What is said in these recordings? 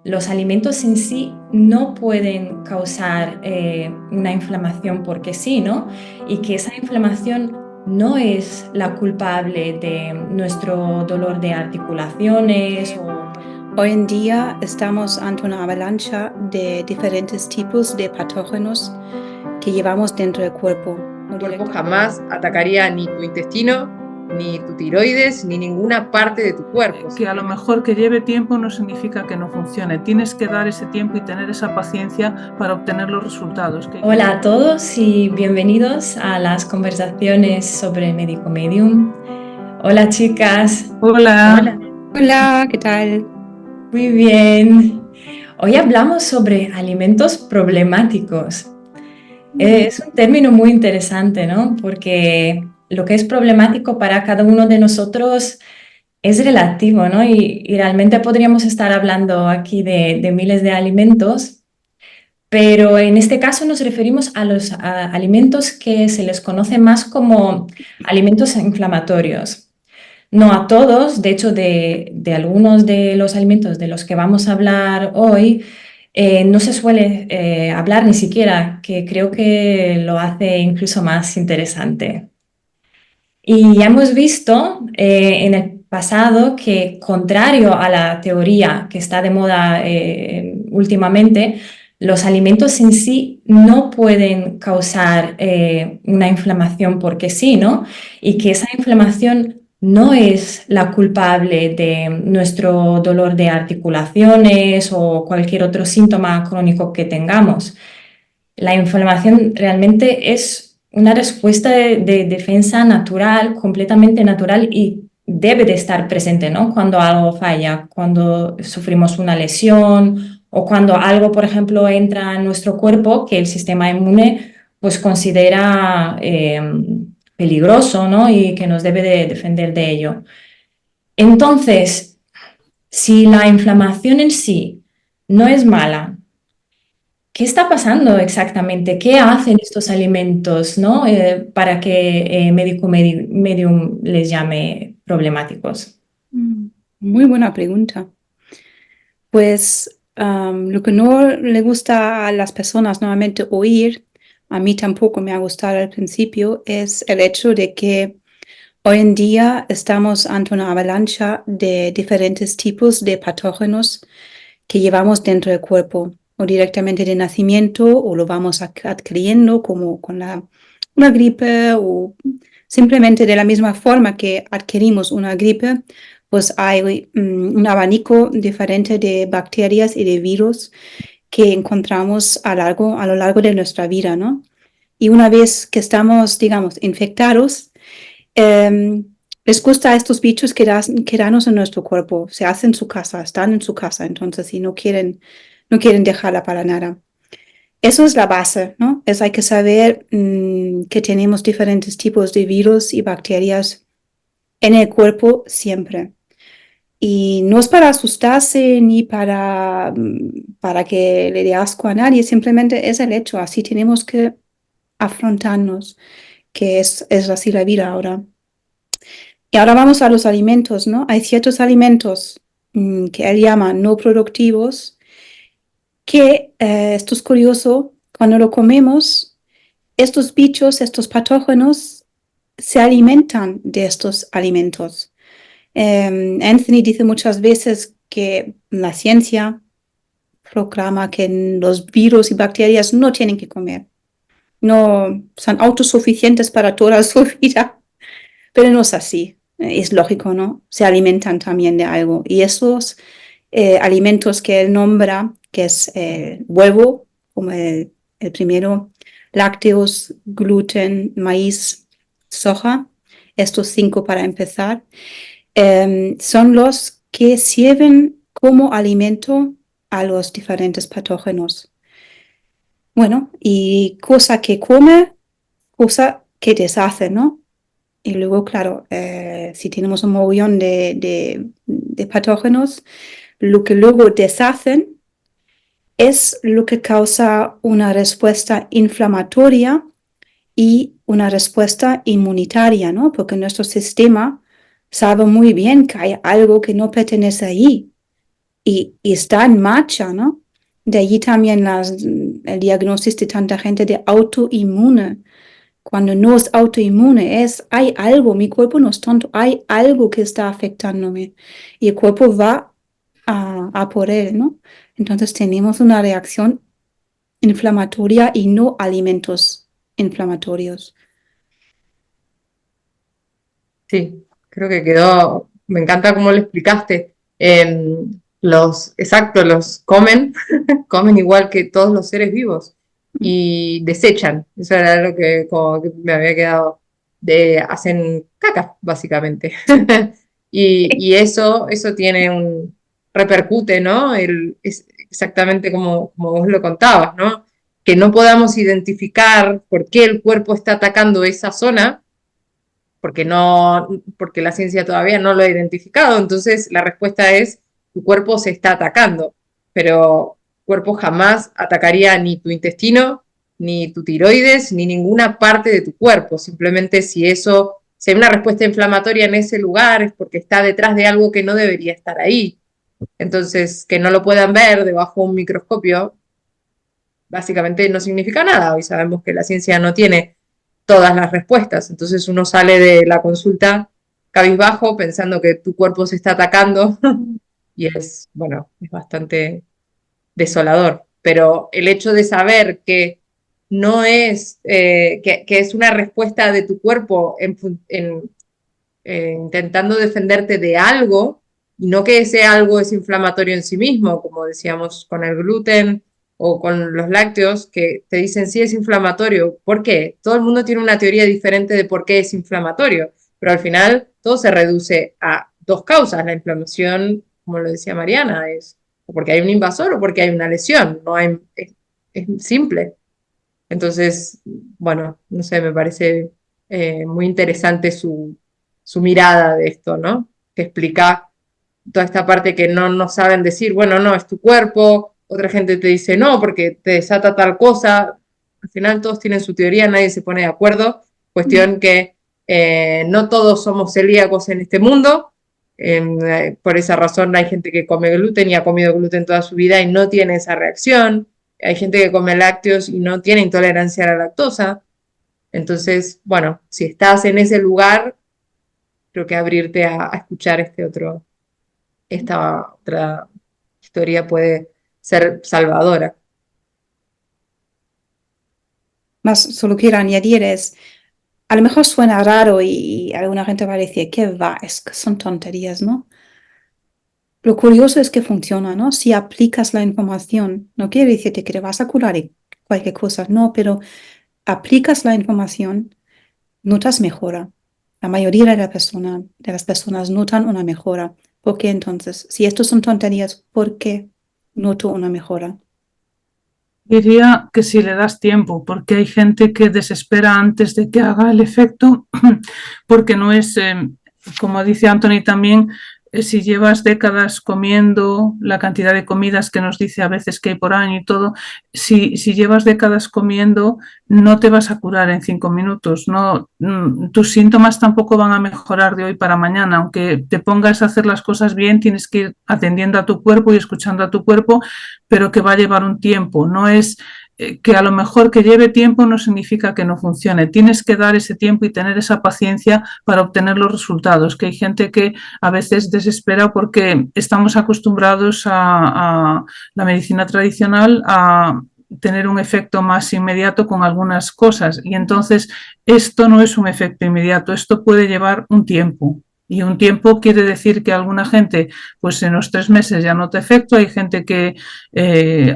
los alimentos en sí no pueden causar una inflamación porque sí, ¿no? Y que esa inflamación no es la culpable de nuestro dolor de articulaciones o... Hoy en día estamos ante una avalancha de diferentes tipos de patógenos que llevamos dentro del cuerpo. Tu cuerpo jamás atacaría ni tu intestino, ni tu tiroides, ni ninguna parte de tu cuerpo. Que a lo mejor que lleve tiempo no significa que no funcione. Tienes que dar ese tiempo y tener esa paciencia para obtener los resultados. Hola a todos y bienvenidos a las conversaciones sobre Médico Medium. Hola chicas. Hola. Hola, ¿qué tal? Muy bien. Hoy hablamos sobre alimentos problemáticos. Es un término muy interesante, ¿no? Porque lo que es problemático para cada uno de nosotros es relativo, ¿no? Y realmente podríamos estar hablando aquí de miles de alimentos, pero en este caso nos referimos a los alimentos que se les conoce más como alimentos inflamatorios. No a todos, de hecho, de algunos de los alimentos de los que vamos a hablar hoy, no se suele hablar ni siquiera, que creo que lo hace incluso más interesante. Y ya hemos visto en el pasado que, contrario a la teoría que está de moda últimamente, los alimentos en sí no pueden causar una inflamación porque sí, ¿no? Y que esa inflamación no es la culpable de nuestro dolor de articulaciones o cualquier otro síntoma crónico que tengamos. La inflamación realmente es una respuesta de defensa natural, completamente natural y debe de estar presente, ¿no? Cuando algo falla, cuando sufrimos una lesión o cuando algo, por ejemplo, entra en nuestro cuerpo que el sistema inmune pues considera peligroso, ¿no? Y que nos debe de defender de ello. Entonces, si la inflamación en sí no es mala, ¿qué está pasando exactamente? ¿Qué hacen estos alimentos, ¿no? Para que medium les llame problemáticos. Muy buena pregunta. Pues lo que no le gusta a las personas normalmente oír, a mí tampoco me ha gustado al principio, es el hecho de que hoy en día estamos ante una avalancha de diferentes tipos de patógenos que llevamos dentro del cuerpo, o directamente de nacimiento, o lo vamos adquiriendo como con una gripe, o simplemente de la misma forma que adquirimos una gripe, pues hay un abanico diferente de bacterias y de virus que encontramos a lo largo de nuestra vida, ¿no? Y una vez que estamos, digamos, infectados, eh, les gusta a estos bichos quedarnos en nuestro cuerpo, se hacen su casa, están en su casa, entonces si no quieren dejarla para nada. Eso es la base, ¿no? Hay que saber que tenemos diferentes tipos de virus y bacterias en el cuerpo siempre. Y no es para asustarse ni para que le dé asco a nadie, simplemente es el hecho, así tenemos que afrontarnos, que es así la vida ahora. Y ahora vamos a los alimentos, ¿no? Hay ciertos alimentos que él llama no productivos, que esto es curioso, cuando lo comemos, estos bichos, estos patógenos, se alimentan de estos alimentos. Anthony dice muchas veces que la ciencia proclama que los virus y bacterias no tienen que comer, no son autosuficientes para toda su vida, pero no es así. Es lógico, ¿no? Se alimentan también de algo. Y esos alimentos que él nombra, que es huevo, como el primero, lácteos, gluten, maíz, soja, estos 5 para empezar, son los que sirven como alimento a los diferentes patógenos. Bueno, y cosa que come, cosa que deshace, ¿no? Y luego, claro, si tenemos un mogollón de patógenos, lo que luego deshacen es lo que causa una respuesta inflamatoria y una respuesta inmunitaria, ¿no? Porque nuestro sistema sabe muy bien que hay algo que no pertenece allí. y está en marcha, ¿no? De allí también el diagnóstico de tanta gente de autoinmune. Cuando no es autoinmune, hay algo, mi cuerpo no es tonto, hay algo que está afectándome y el cuerpo va a por él, ¿no? Entonces tenemos una reacción inflamatoria y no alimentos inflamatorios. Sí, creo que quedó, me encanta cómo lo explicaste. Los comen, comen igual que todos los seres vivos y desechan. Eso era lo que, como que me había quedado. Hacen caca, básicamente. Y eso tiene repercute, ¿no? Es exactamente como vos lo contabas, ¿no? Que no podamos identificar por qué el cuerpo está atacando esa zona porque la ciencia todavía no lo ha identificado. Entonces la respuesta es, tu cuerpo se está atacando, pero tu cuerpo jamás atacaría ni tu intestino, ni tu tiroides, ni ninguna parte de tu cuerpo. Simplemente si hay una respuesta inflamatoria en ese lugar es porque está detrás de algo que no debería estar ahí. Entonces, que no lo puedan ver debajo de un microscopio, básicamente no significa nada. Hoy sabemos que la ciencia no tiene todas las respuestas. Entonces uno sale de la consulta cabizbajo pensando que tu cuerpo se está atacando y bueno, es bastante desolador. Pero el hecho de saber que no es, que es una respuesta de tu cuerpo intentando defenderte de algo y no que ese algo es inflamatorio en sí mismo, como decíamos con el gluten o con los lácteos, que te dicen sí es inflamatorio. ¿Por qué? Todo el mundo tiene una teoría diferente de por qué es inflamatorio, pero al final todo se reduce a dos causas. La inflamación, como lo decía Mariana, es o porque hay un invasor o porque hay una lesión. No hay, es simple. Entonces, bueno, no sé, me parece muy interesante su mirada de esto, ¿no? Que explica toda esta parte que no saben decir, bueno, no, es tu cuerpo, otra gente te dice no, porque te desata tal cosa. Al final todos tienen su teoría, nadie se pone de acuerdo. Cuestión que no todos somos celíacos en este mundo. Por esa razón hay gente que come gluten y ha comido gluten toda su vida y no tiene esa reacción. Hay gente que come lácteos y no tiene intolerancia a la lactosa. Entonces, bueno, si estás en ese lugar, creo que abrirte a escuchar esta otra historia puede ser salvadora. Más solo quiero añadir a lo mejor suena raro y alguna gente va a decir, ¿qué va? Es que son tonterías, ¿no? Lo curioso es que funciona, ¿no? Si aplicas la información, no quiere decirte que te vas a curar y cualquier cosa, no, pero aplicas la información, notas mejora. La mayoría de las personas notan una mejora. ¿Por qué entonces? Si estos son tonterías, ¿por qué noto una mejora? Diría que si le das tiempo, porque hay gente que desespera antes de que haga el efecto, porque no es, como dice Anthony también, si llevas décadas comiendo la cantidad de comidas que nos dice a veces que hay por año y todo, si llevas décadas comiendo, no te vas a curar en 5 minutos. No, tus síntomas tampoco van a mejorar de hoy para mañana. Aunque te pongas a hacer las cosas bien, tienes que ir atendiendo a tu cuerpo y escuchando a tu cuerpo, pero que va a llevar un tiempo. No es que a lo mejor que lleve tiempo no significa que no funcione. Tienes que dar ese tiempo y tener esa paciencia para obtener los resultados, que hay gente que a veces desespera porque estamos acostumbrados a la medicina tradicional a tener un efecto más inmediato con algunas cosas y entonces esto no es un efecto inmediato, esto puede llevar un tiempo. Y un tiempo quiere decir que alguna gente, pues en los 3 meses ya nota efecto, hay gente que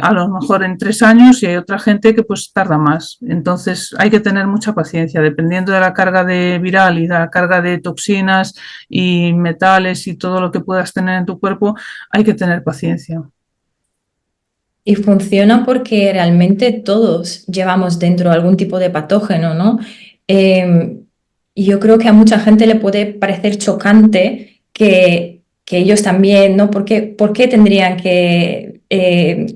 a lo mejor en 3 años y hay otra gente que pues tarda más. Entonces hay que tener mucha paciencia, dependiendo de la carga de viral y de la carga de toxinas y metales y todo lo que puedas tener en tu cuerpo, hay que tener paciencia. Y funciona porque realmente todos llevamos dentro algún tipo de patógeno, ¿no? Y yo creo que a mucha gente le puede parecer chocante que ellos también, ¿no? ¿Por qué tendrían que,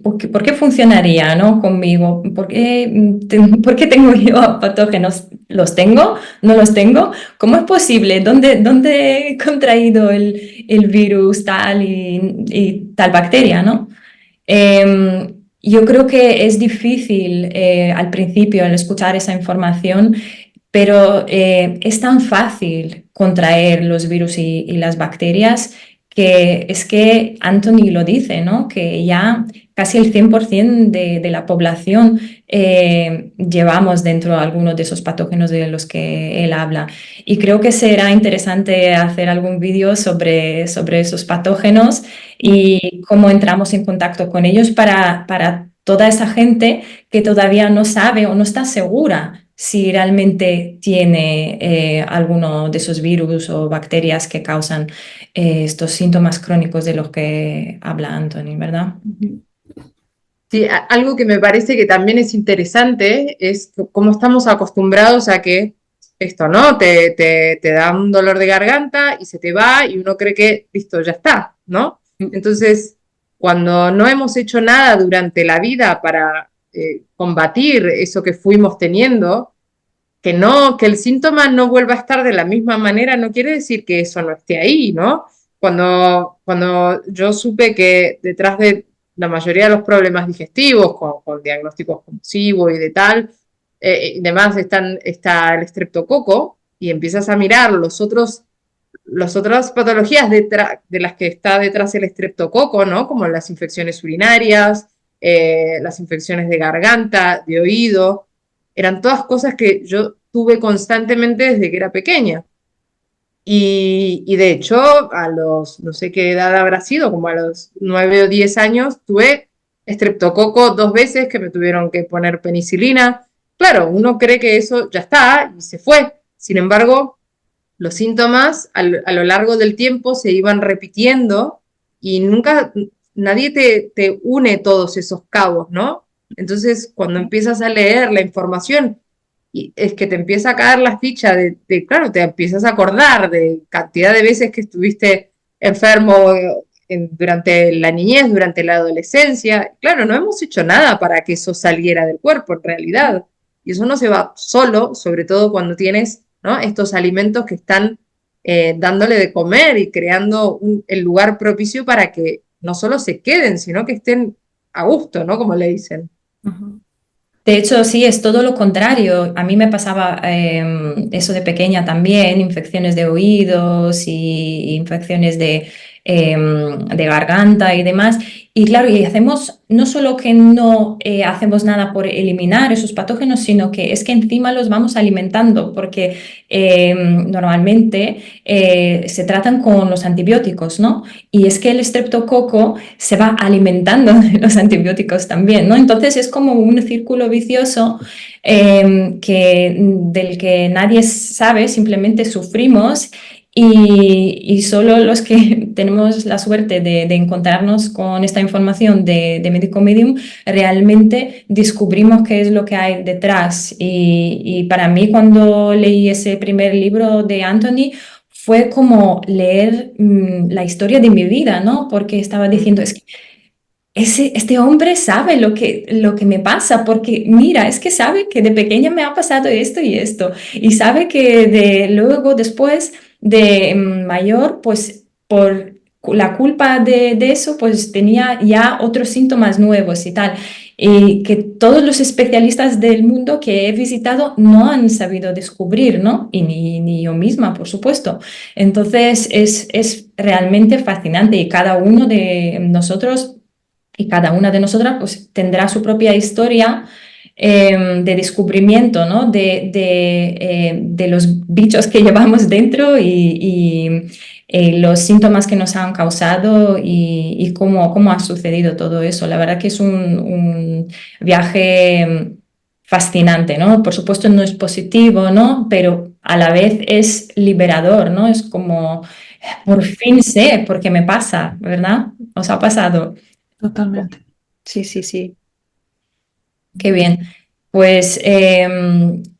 por qué funcionaría, ¿no? Conmigo? ¿Por qué tengo yo patógenos? ¿Los tengo? ¿No los tengo? ¿Cómo es posible? ¿Dónde he contraído el virus tal y tal bacteria, ¿no? Yo creo que es difícil al principio al escuchar esa información, pero es tan fácil contraer los virus y las bacterias que es que Anthony lo dice, ¿no? Que ya casi el 100% de la población llevamos dentro algunos de esos patógenos de los que él habla. Y creo que será interesante hacer algún vídeo sobre esos patógenos y cómo entramos en contacto con ellos para toda esa gente que todavía no sabe o no está segura si realmente tiene alguno de esos virus o bacterias que causan estos síntomas crónicos de los que habla Anthony, ¿verdad? Sí, algo que me parece que también es interesante es cómo estamos acostumbrados a que esto, ¿no? Te da un dolor de garganta y se te va y uno cree que, listo, ya está, ¿no? Entonces, cuando no hemos hecho nada durante la vida para combatir eso que fuimos teniendo, que el síntoma no vuelva a estar de la misma manera, no quiere decir que eso no esté ahí, ¿no? Cuando yo supe que detrás de la mayoría de los problemas digestivos, con diagnósticos compulsivos y de tal, y demás, está el estreptococo, y empiezas a mirar las otras patologías de las que está detrás el estreptococo, ¿no? Como las infecciones urinarias, las infecciones de garganta, de oído, eran todas cosas que yo tuve constantemente desde que era pequeña. Y de hecho, no sé qué edad habrá sido, como a los 9 o 10 años, tuve estreptococo 2 veces que me tuvieron que poner penicilina. Claro, uno cree que eso ya está y se fue. Sin embargo, los síntomas a lo largo del tiempo se iban repitiendo y nunca nadie te une todos esos cabos, ¿no? Entonces, cuando empiezas a leer la información, y es que te empieza a caer la ficha claro, te empiezas a acordar de cantidad de veces que estuviste enfermo durante la niñez, durante la adolescencia. Claro, no hemos hecho nada para que eso saliera del cuerpo en realidad. Y eso no se va solo, sobre todo cuando tienes, ¿no?, estos alimentos que están dándole de comer y creando el lugar propicio para que no solo se queden, sino que estén a gusto, ¿no? Como le dicen. De hecho, sí, es todo lo contrario. A mí me pasaba eso de pequeña también, infecciones de oídos y infecciones de garganta y demás. Y claro, y hacemos, no solo que no hacemos nada por eliminar esos patógenos, sino que es que encima los vamos alimentando, porque normalmente se tratan con los antibióticos, ¿no? Y es que el estreptococo se va alimentando de los antibióticos también, ¿no? Entonces es como un círculo vicioso del que nadie sabe, simplemente sufrimos y solo los que tenemos la suerte de encontrarnos con esta información de Médico Medium realmente descubrimos qué es lo que hay detrás. Y para mí cuando leí ese primer libro de Anthony, fue como leer la historia de mi vida, ¿no? Porque estaba diciendo, es que este hombre sabe lo que me pasa, porque mira, es que sabe que de pequeña me ha pasado esto y esto, y sabe que luego, después de mayor, pues por la culpa de eso, pues tenía ya otros síntomas nuevos y tal, y que todos los especialistas del mundo que he visitado no han sabido descubrir, ¿no? Y ni yo misma, por supuesto. Entonces es realmente fascinante y cada uno de nosotros y cada una de nosotras pues, tendrá su propia historia de descubrimiento, ¿no? De los bichos que llevamos dentro y los síntomas que nos han causado y cómo ha sucedido todo eso. La verdad que es un viaje fascinante, ¿no? Por supuesto no es positivo, ¿no? Pero a la vez es liberador, ¿no? Es como, por fin sé por qué me pasa, ¿verdad? ¿Os ha pasado? Totalmente. Sí, sí, sí. Qué bien. Pues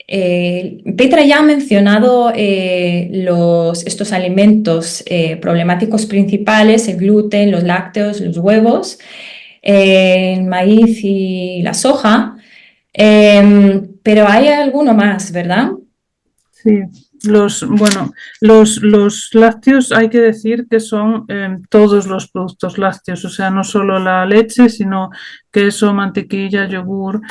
Petra ya ha mencionado estos alimentos problemáticos principales, el gluten, los lácteos, los huevos, el maíz y la soja, pero hay alguno más, ¿verdad? Sí, los lácteos hay que decir que son todos los productos lácteos, o sea, no solo la leche, sino queso, mantequilla, yogur,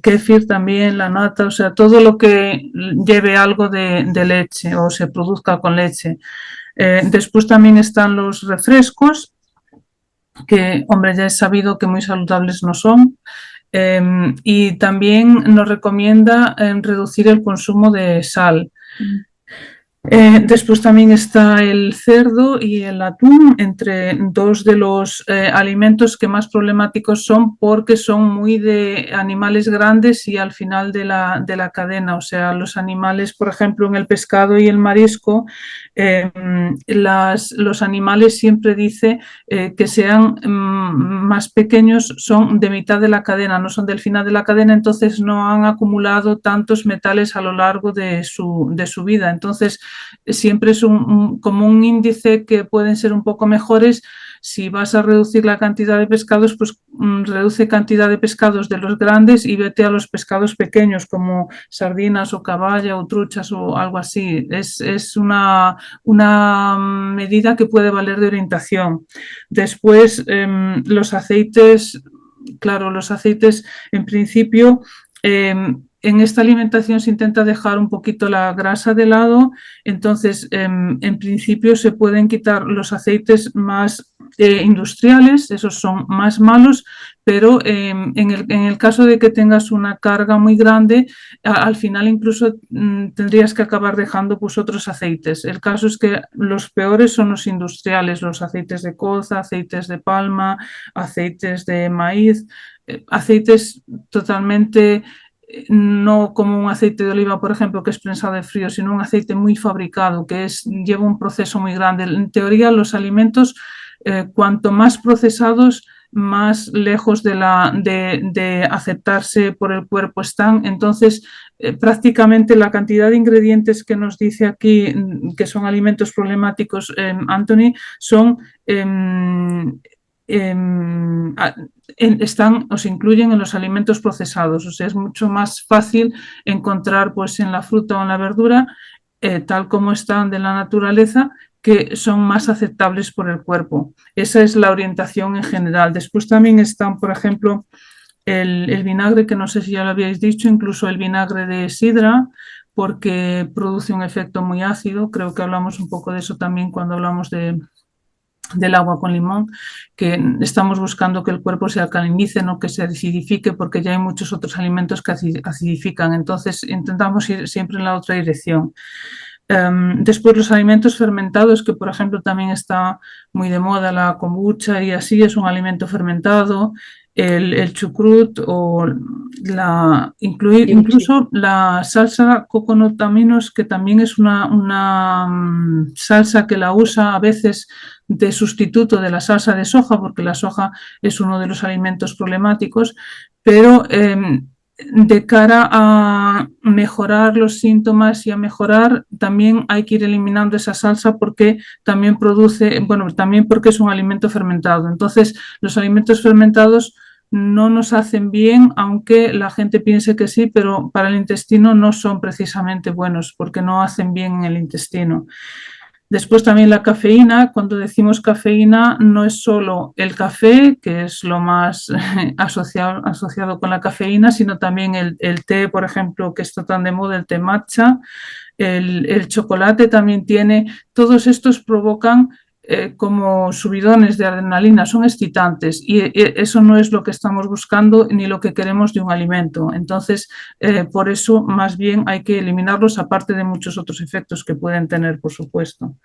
kéfir también, la nata, o sea, todo lo que lleve algo de leche o se produzca con leche. Después también están los refrescos, que, hombre, ya es sabido que muy saludables no son. Y también nos recomienda reducir el consumo de sal. Después también está el cerdo y el atún, entre dos de los alimentos que más problemáticos son porque son muy de animales grandes y al final de la cadena. O sea, los animales, por ejemplo, en el pescado y el marisco, los animales siempre dice que sean más pequeños, son de mitad de la cadena, no son del final de la cadena, entonces no han acumulado tantos metales a lo largo de su vida. Entonces, siempre es como un índice que pueden ser un poco mejores. Si vas a reducir la cantidad de pescados, pues reduce cantidad de pescados de los grandes y vete a los pescados pequeños como sardinas o caballa o truchas o algo así. Es una medida que puede valer de orientación. Después, los aceites, claro, los aceites en principio... en esta alimentación se intenta dejar un poquito la grasa de lado, entonces en principio se pueden quitar los aceites más industriales, esos son más malos, pero en el caso de que tengas una carga muy grande, al final incluso tendrías que acabar dejando pues otros aceites. El caso es que los peores son los industriales, los aceites de colza, aceites de palma, aceites de maíz, aceites totalmente no como un aceite de oliva, por ejemplo, que es prensado de frío, sino un aceite muy fabricado, que lleva un proceso muy grande. En teoría, los alimentos, cuanto más procesados, más lejos de aceptarse por el cuerpo están. Entonces, prácticamente la cantidad de ingredientes que nos dice aquí, que son alimentos problemáticos, Anthony, son... están o se incluyen en los alimentos procesados, o sea, es mucho más fácil encontrar pues en la fruta o en la verdura, tal como están de la naturaleza, que son más aceptables por el cuerpo. Esa es la orientación en general. Después también están, por ejemplo, el vinagre, que no sé si ya lo habíais dicho, incluso el vinagre de sidra, porque produce un efecto muy ácido. Creo que hablamos un poco de eso también cuando hablamos del agua con limón, que estamos buscando que el cuerpo se alcalinice, no que se acidifique, porque ya hay muchos otros alimentos que acidifican. Entonces intentamos ir siempre en la otra dirección. Después los alimentos fermentados, que por ejemplo también está muy de moda la kombucha y así, es un alimento fermentado. El chucrut o incluso la salsa coconut aminos, que también es una salsa que la usa a veces de sustituto de la salsa de soja, porque la soja es uno de los alimentos problemáticos, pero de cara a mejorar los síntomas y a mejorar, también hay que ir eliminando esa salsa porque también también porque es un alimento fermentado. Entonces, los alimentos fermentados no nos hacen bien, aunque la gente piense que sí, pero para el intestino no son precisamente buenos porque no hacen bien en el intestino. Después también la cafeína. Cuando decimos cafeína, no es solo el café, que es lo más asociado con la cafeína, sino también el té, por ejemplo, que está tan de moda, el té matcha, el chocolate también tiene. Todos estos provocan como subidones de adrenalina, son excitantes y eso no es lo que estamos buscando ni lo que queremos de un alimento. Entonces, por eso más bien hay que eliminarlos, aparte de muchos otros efectos que pueden tener, por supuesto.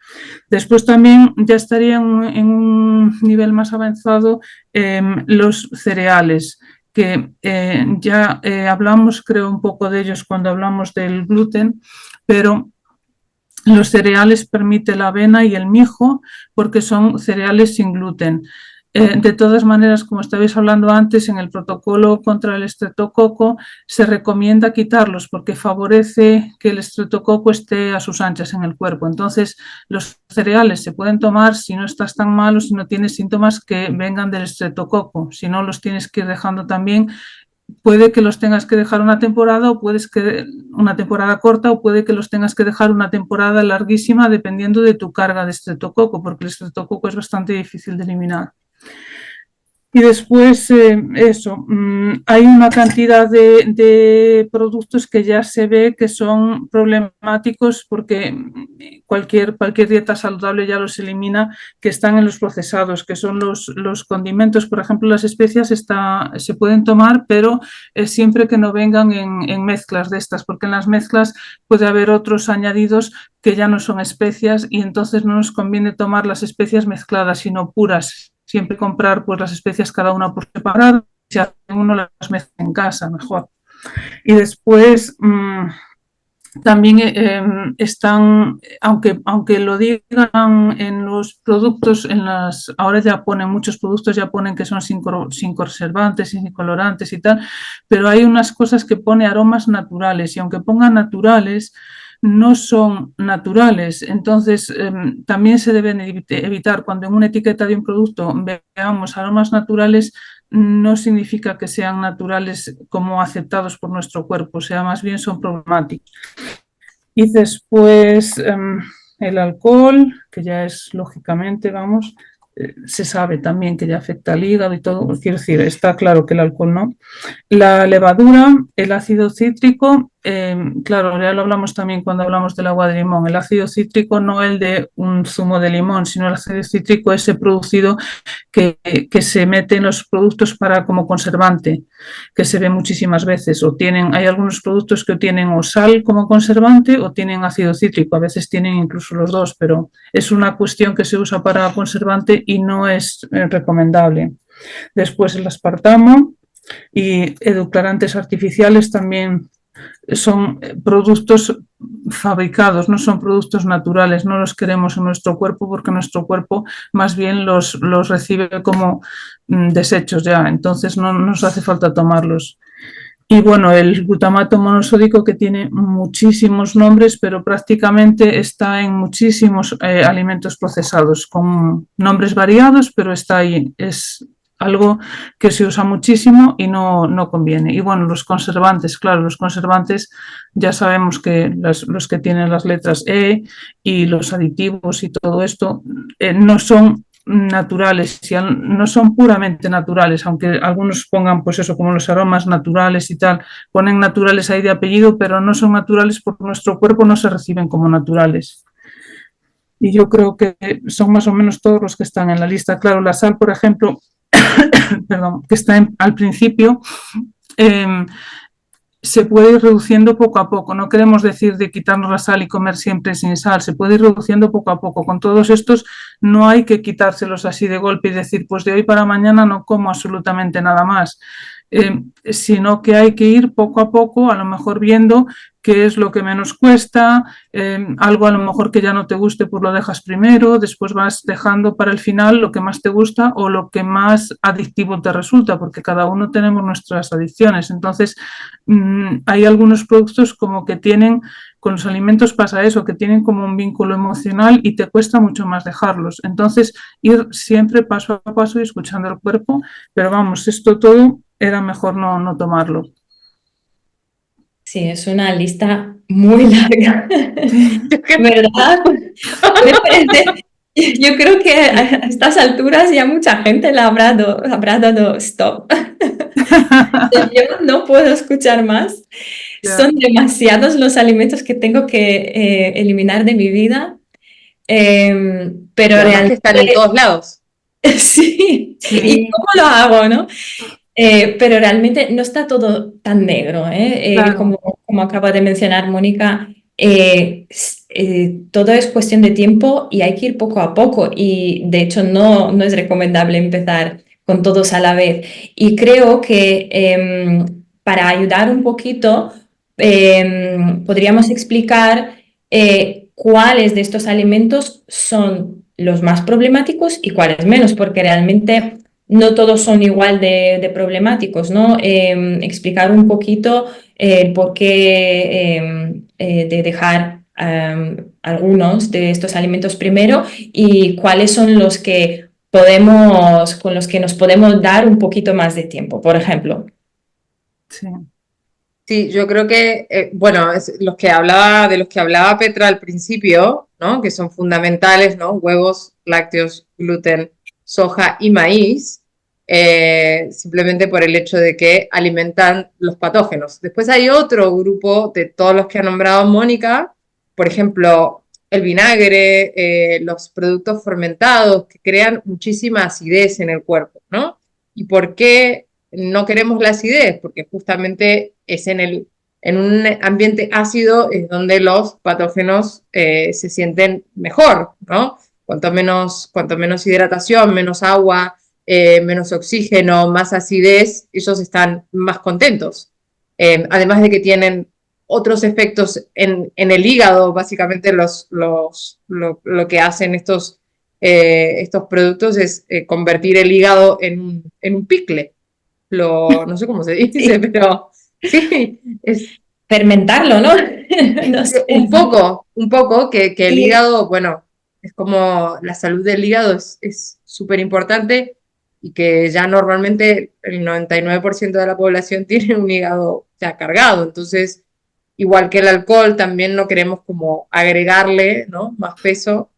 Después también ya estarían en un nivel más avanzado los cereales, que ya hablamos, creo, un poco de ellos cuando hablamos del gluten, pero los cereales permite la avena y el mijo porque son cereales sin gluten. De todas maneras, como estabais hablando antes, en el protocolo contra el estreptococo se recomienda quitarlos porque favorece que el estreptococo esté a sus anchas en el cuerpo. Entonces, los cereales se pueden tomar si no estás tan mal o si no tienes síntomas que vengan del estreptococo. Si no, los tienes que ir dejando también. puede que los tengas que dejar una temporada o puedes que una temporada corta o puede que los tengas que dejar una temporada larguísima dependiendo de tu carga de estreptococo, porque el estreptococo es bastante difícil de eliminar. Y después, hay una cantidad de productos que ya se ve que son problemáticos porque cualquier dieta saludable ya los elimina, que están en los procesados, que son los condimentos. Por ejemplo, las especias se pueden tomar, pero siempre que no vengan en mezclas de estas, porque en las mezclas puede haber otros añadidos que ya no son especias y entonces no nos conviene tomar las especias mezcladas, sino puras. Siempre comprar pues las especias cada una por separado, si uno las mezcla en casa mejor. Y después también están, aunque lo digan en los productos, ahora ya ponen, muchos productos ya ponen que son sin conservantes, sin colorantes y tal, pero hay unas cosas que pone aromas naturales y aunque pongan naturales, no son naturales. Entonces, también se deben evitar cuando en una etiqueta de un producto veamos aromas naturales, no significa que sean naturales como aceptados por nuestro cuerpo, o sea, más bien son problemáticos. Y después el alcohol, que ya es lógicamente, se sabe también que ya afecta al hígado y todo, quiero decir, está claro que el alcohol no. La levadura, el ácido cítrico, claro, ya lo hablamos también cuando hablamos del agua de limón, el ácido cítrico no el de un zumo de limón, sino el ácido cítrico ese producido que se mete en los productos como conservante, que se ve muchísimas veces, hay algunos productos que tienen o sal como conservante o tienen ácido cítrico, a veces tienen incluso los dos, pero es una cuestión que se usa para conservante y no es recomendable. Después el aspartamo y edulcorantes artificiales también son productos fabricados, no son productos naturales, no los queremos en nuestro cuerpo porque nuestro cuerpo más bien los recibe como desechos ya, entonces no nos hace falta tomarlos. Y bueno, el glutamato monosódico, que tiene muchísimos nombres, pero prácticamente está en muchísimos alimentos procesados, con nombres variados, pero está ahí. Es algo que se usa muchísimo y no conviene. Y bueno, los conservantes, claro, los conservantes ya sabemos que los que tienen las letras E y los aditivos y todo esto no son naturales, no son puramente naturales, aunque algunos pongan pues eso, como los aromas naturales y tal, ponen naturales ahí de apellido, pero no son naturales porque nuestro cuerpo no se reciben como naturales. Y yo creo que son más o menos todos los que están en la lista. Claro, la sal, por ejemplo, perdón, que está al principio, se puede ir reduciendo poco a poco. No queremos decir de quitarnos la sal y comer siempre sin sal, se puede ir reduciendo poco a poco. Con todos estos no hay que quitárselos así de golpe y decir, pues de hoy para mañana no como absolutamente nada más, sino que hay que ir poco a poco, a lo mejor viendo qué es lo que menos cuesta, algo a lo mejor que ya no te guste, pues lo dejas primero, después vas dejando para el final lo que más te gusta o lo que más adictivo te resulta, porque cada uno tenemos nuestras adicciones. Entonces, hay algunos productos como que tienen, con los alimentos pasa eso, que tienen como un vínculo emocional y te cuesta mucho más dejarlos. Entonces, ir siempre paso a paso y escuchando el cuerpo, pero vamos, esto todo era mejor no tomarlo. Sí, es una lista muy larga, ¿verdad? Yo creo que a estas alturas ya mucha gente le habrá dado stop. Yo no puedo escuchar más. Son demasiados los alimentos que tengo que eliminar de mi vida, pero realmente... que están en todos lados. Sí, ¿y cómo lo hago, no? Pero realmente no está todo tan negro, Claro. Como acaba de mencionar Mónica, todo es cuestión de tiempo y hay que ir poco a poco y de hecho no es recomendable empezar con todos a la vez. Y creo que para ayudar un poquito podríamos explicar cuáles de estos alimentos son los más problemáticos y cuáles menos, porque realmente no todos son igual de problemáticos, ¿no? Explicar un poquito el porqué de dejar algunos de estos alimentos primero y cuáles son los que con los que nos podemos dar un poquito más de tiempo, por ejemplo. Sí. Sí, yo creo que, bueno, de los que hablaba Petra al principio, ¿no? Que son fundamentales, ¿no? Huevos, lácteos, gluten, soja y maíz, simplemente por el hecho de que alimentan los patógenos. Después hay otro grupo de todos los que ha nombrado Mónica, por ejemplo, el vinagre, los productos fermentados que crean muchísima acidez en el cuerpo, ¿no? ¿Y por qué no queremos la acidez? Porque justamente es en un ambiente ácido es donde los patógenos se sienten mejor, ¿no? Cuanto menos hidratación, menos agua, menos oxígeno, más acidez, ellos están más contentos. Además de que tienen otros efectos en el hígado, básicamente lo que hacen estos productos es convertir el hígado en un picle. No sé cómo se dice, Sí, pero sí, es fermentarlo, ¿no? No sé. un poco que el Y hígado, bueno, es como la salud del hígado es súper importante y que ya normalmente el 99% de la población tiene un hígado ya cargado, entonces, igual que el alcohol, también no queremos como agregarle, ¿no? Más peso.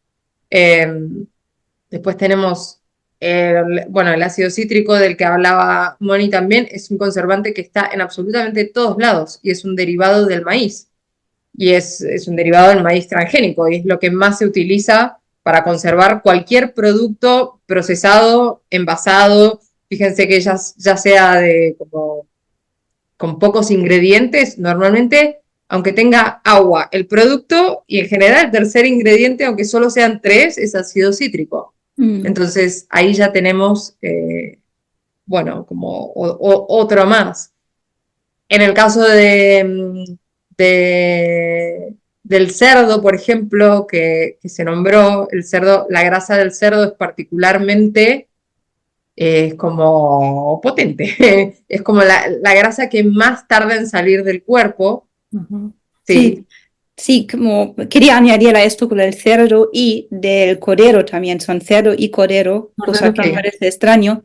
Después tenemos, bueno, el ácido cítrico del que hablaba Moni también, es un conservante que está en absolutamente todos lados y es un derivado del maíz. Y es un derivado del maíz transgénico y es lo que más se utiliza para conservar cualquier producto procesado, envasado. Fíjense que ya sea como con pocos ingredientes, normalmente, aunque tenga agua, el producto y en general el tercer ingrediente, aunque solo sean tres, es ácido cítrico. Mm. Entonces ahí ya tenemos, bueno, como otro más. En el caso del cerdo, por ejemplo, que se nombró, el cerdo, la grasa del cerdo es particularmente como potente, es como la grasa que más tarda en salir del cuerpo, Ujú. sí, Sí, sí, como quería añadir a esto con el cerdo y del cordero también, son cerdo y cordero, cosa Cordero que sí, también. parece extraño.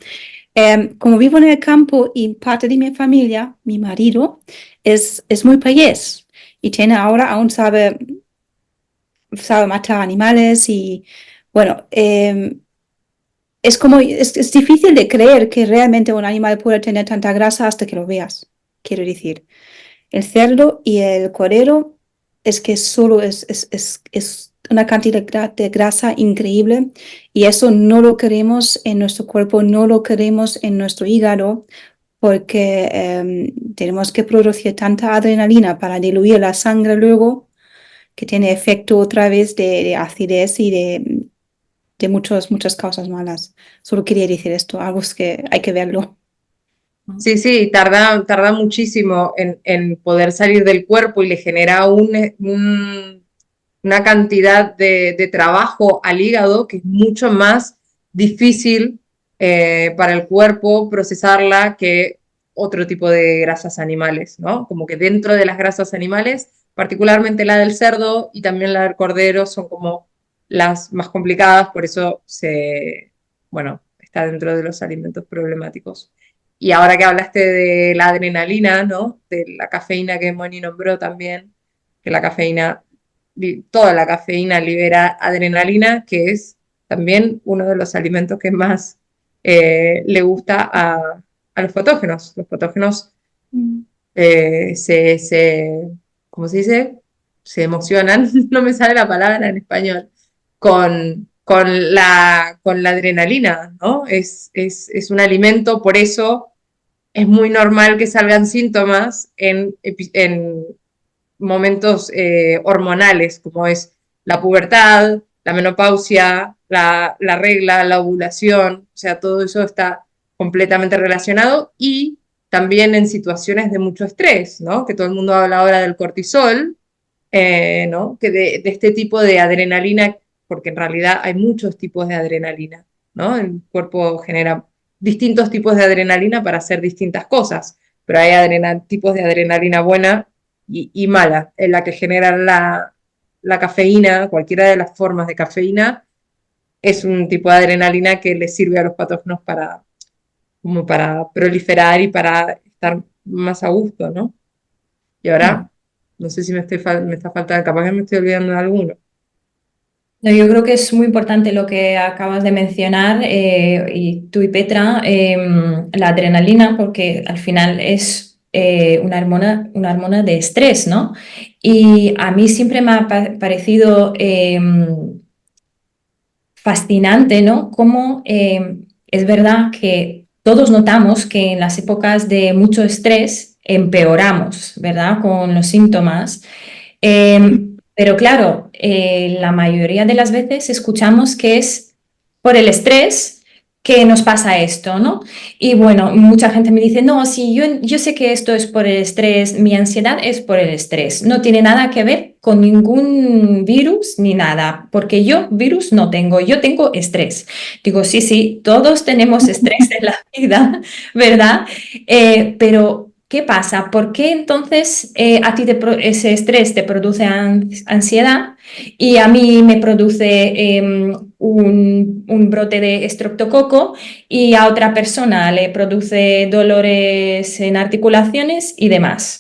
Como vivo en el campo y parte de mi familia, mi marido, es muy payés y tiene ahora, aún sabe matar animales y bueno, es como, es difícil de creer que realmente un animal puede tener tanta grasa hasta que lo veas, quiero decir. El cerdo y el cordero es que solo es una cantidad de grasa increíble y eso no lo queremos en nuestro cuerpo, no lo queremos en nuestro hígado porque tenemos que producir tanta adrenalina para diluir la sangre luego que tiene efecto otra vez de acidez y de muchas causas malas. Solo quería decir esto, algo es que hay que verlo. sí, sí, tarda muchísimo en poder salir del cuerpo y le genera una cantidad de trabajo al hígado que es mucho más difícil para el cuerpo procesarla que otro tipo de grasas animales, ¿no? Como que dentro de las grasas animales, particularmente la del cerdo y también la del cordero, son como las más complicadas, por eso bueno, está dentro de los alimentos problemáticos. Y ahora que hablaste de la adrenalina, ¿no? De la cafeína que Moni nombró también, que la cafeína toda la cafeína libera adrenalina, que es también uno de los alimentos que más le gusta a los patógenos. Los patógenos Mm. eh, se, se, ¿cómo se dice? Se emocionan, no me sale la palabra en español, con la adrenalina, ¿no? Es un alimento, por eso es muy normal que salgan síntomas en momentos hormonales, como es la pubertad, la menopausia, la regla, la ovulación, o sea, todo eso está completamente relacionado y también en situaciones de mucho estrés, ¿no? Que todo el mundo habla ahora del cortisol, ¿no? Que de este tipo de adrenalina, porque en realidad hay muchos tipos de adrenalina, ¿no? El cuerpo genera distintos tipos de adrenalina para hacer distintas cosas, pero hay tipos de adrenalina buena y mala, en la que genera la cafeína, cualquiera de las formas de cafeína, es un tipo de adrenalina que le sirve a los patógenos como para proliferar y para estar más a gusto, ¿no? Y Mm. ahora, no sé si me está faltando, capaz que me estoy olvidando de alguno. No, yo creo que es muy importante lo que acabas de mencionar, y tú y Petra, la adrenalina, porque al final es una hormona de estrés, ¿no? Y a mí siempre me ha parecido fascinante, ¿no? Cómo es verdad que todos notamos que en las épocas de mucho estrés empeoramos, ¿verdad? Con los síntomas. Pero claro, la mayoría de las veces escuchamos que es por el estrés que nos pasa esto, ¿no? Y bueno, mucha gente me dice, no, sí, yo sé que esto es por el estrés, mi ansiedad es por el estrés, no tiene nada que ver con ningún virus ni nada, porque yo virus no tengo, yo tengo estrés. Digo, sí, sí, todos tenemos estrés en la vida, ¿verdad? Pero ¿qué pasa? ¿Por qué entonces a ti ese estrés te produce ansiedad y a mí me produce un brote de estreptococo y a otra persona le produce dolores en articulaciones y demás?